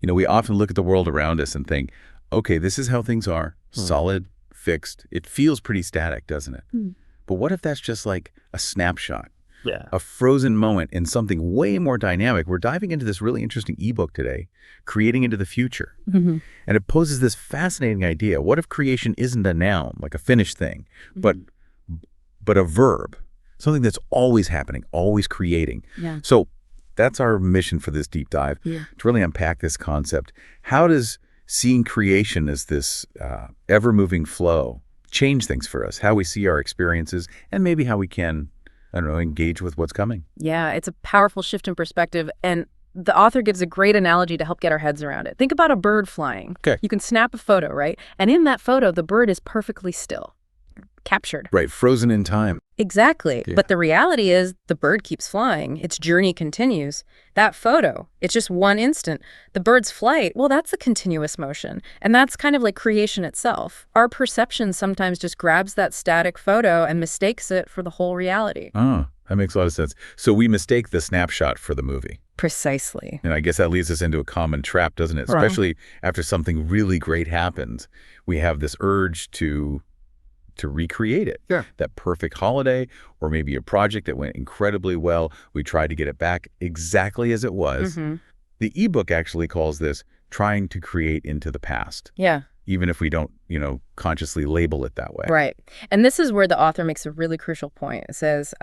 We often look at the world around us and think, okay, this is how things are, solid, fixed. It feels pretty static, doesn't it? But what if that's just like a snapshot, a frozen moment in something way more dynamic? We're diving into this really interesting ebook today, Creating into the Future. And it poses this fascinating idea. What if creation isn't a noun, like a finished thing, but a verb, something that's always happening, always creating? So that's our mission for this deep dive, to really unpack this concept. How does seeing creation as this ever-moving flow change things for us, how we see our experiences, and maybe how we can, I don't know, engage with what's coming? Yeah, it's a powerful shift in perspective, and the author gives a great analogy to help get our heads around it. Think about a bird flying. You can snap a photo, right? And in that photo, the bird is perfectly still, captured. Right, frozen in time. Exactly. But the reality is the bird keeps flying. Its journey continues. That photo, it's just one instant. The bird's flight, well, that's a continuous motion. And that's kind of like creation itself. Our perception sometimes just grabs that static photo and mistakes it for the whole reality. Oh, that makes a lot of sense. So we mistake the snapshot for the movie. Precisely. And I guess that leads us into a common trap, doesn't it? Especially after something really great happens. We have this urge to recreate it. That perfect holiday, or maybe a project that went incredibly well. We try to get it back exactly as it was. The ebook actually calls this trying to create into the past. Even if we don't, consciously label it that way. Right. And this is where the author makes a really crucial point. It says,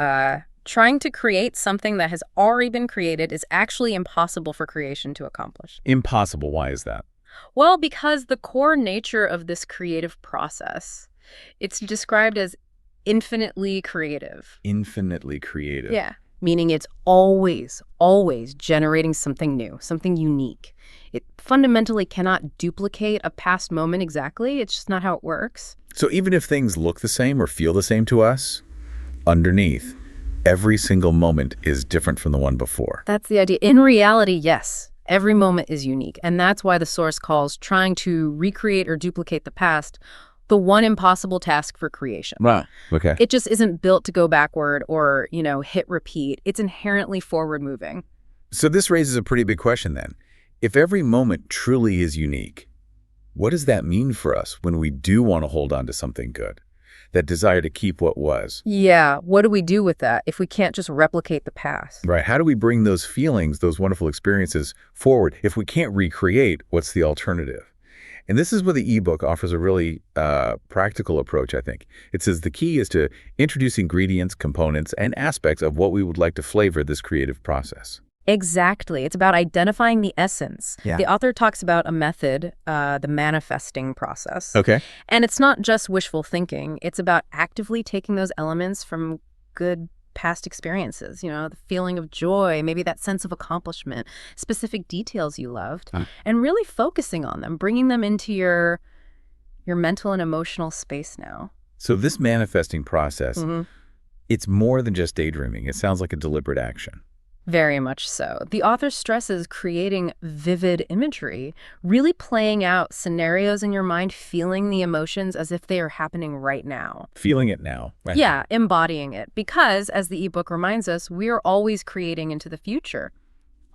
trying to create something that has already been created is actually impossible for creation to accomplish. Impossible. Why is that? Well, because the core nature of this creative process, it's described as infinitely creative. Infinitely creative. Yeah. Meaning it's always, always generating something new, something unique. It fundamentally cannot duplicate a past moment exactly. It's just not how it works. So even if things look the same or feel the same to us, underneath, every single moment is different from the one before. That's the idea. In reality, yes. Every moment is unique. And that's why the source calls trying to recreate or duplicate the past the one impossible task for creation. Wow. Okay. It just isn't built to go backward or, hit repeat. It's inherently forward moving. So this raises a pretty big question then. If every moment truly is unique, what does that mean for us when we do want to hold on to something good? That desire to keep what was. Yeah. What do we do with that if we can't just replicate the past? Right. How do we bring those feelings, those wonderful experiences forward? If we can't recreate, what's the alternative? And this is where the ebook offers a really practical approach, I think. It says the key is to introduce ingredients, components, and aspects of what we would like to flavor this creative process. Exactly. It's about identifying the essence. The author talks about a method, the manifesting process. And it's not just wishful thinking. It's about actively taking those elements from good past experiences, the feeling of joy, maybe that sense of accomplishment, specific details you loved, and really focusing on them, bringing them into your mental and emotional space now. So this manifesting process, it's more than just daydreaming. It sounds like a deliberate action. Very much so. The author stresses creating vivid imagery, really playing out scenarios in your mind, feeling the emotions as if they are happening right now. Feeling it now. Right. Yeah, embodying it. Because, as the ebook reminds us, we are always creating into the future.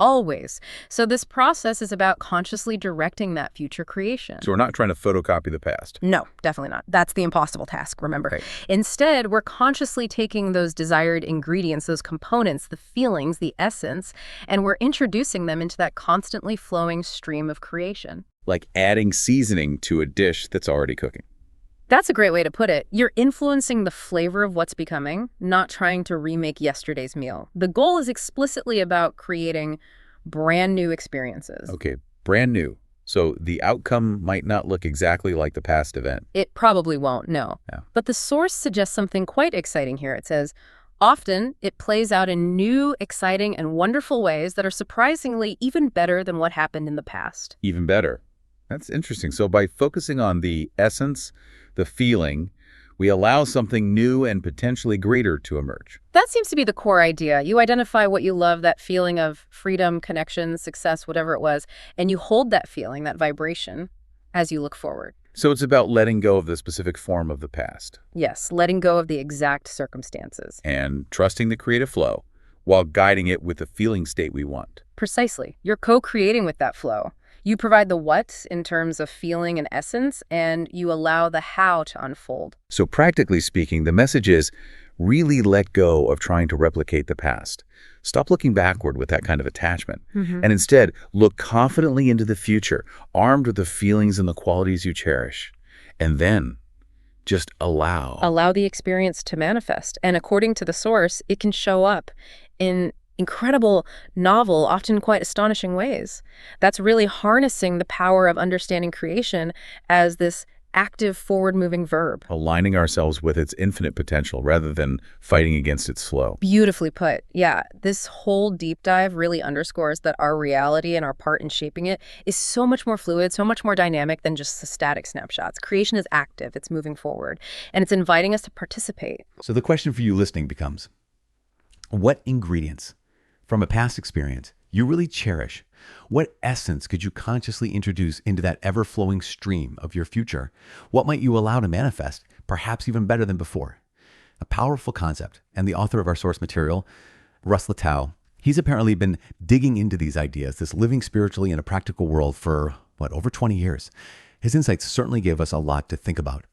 Always. So this process is about consciously directing that future creation. So we're not trying to photocopy the past. No, definitely not. That's the impossible task, remember. Right. Instead, we're consciously taking those desired ingredients, those components, the feelings, the essence, and we're introducing them into that constantly flowing stream of creation. Like adding seasoning to a dish that's already cooking. That's a great way to put it. You're influencing the flavor of what's becoming, not trying to remake yesterday's meal. The goal is explicitly about creating brand new experiences. Okay, brand new. So the outcome might not look exactly like the past event. It probably won't, no. But the source suggests something quite exciting here. It says, often it plays out in new, exciting, and wonderful ways that are surprisingly even better than what happened in the past. Even better. That's interesting. So by focusing on the essence, the feeling, we allow something new and potentially greater to emerge. That seems to be the core idea. You identify what you love, that feeling of freedom, connection, success, whatever it was, and you hold that feeling, that vibration, as you look forward. So it's about letting go of the specific form of the past. Yes, letting go of the exact circumstances. And trusting the creative flow while guiding it with the feeling state we want. Precisely. You're co-creating with that flow. You provide the what in terms of feeling and essence, and you allow the how to unfold. So practically speaking, the message is really let go of trying to replicate the past. Stop looking backward with that kind of attachment, and instead look confidently into the future, armed with the feelings and the qualities you cherish. And then just allow. Allow the experience to manifest. And according to the source, it can show up in incredible, novel, often quite astonishing ways. That's really harnessing the power of understanding creation as this active, forward-moving verb. Aligning ourselves with its infinite potential rather than fighting against its flow. Beautifully put. Yeah, this whole deep dive really underscores that our reality and our part in shaping it is so much more fluid, so much more dynamic than just the static snapshots. Creation is active, it's moving forward, and it's inviting us to participate. So the question for you listening becomes, what ingredients from a past experience you really cherish? What essence could you consciously introduce into that ever-flowing stream of your future? What might you allow to manifest, perhaps even better than before? A powerful concept. And the author of our source material, Russ Latow, he's apparently been digging into these ideas, this living spiritually in a practical world for, over 20 years. His insights certainly gave us a lot to think about.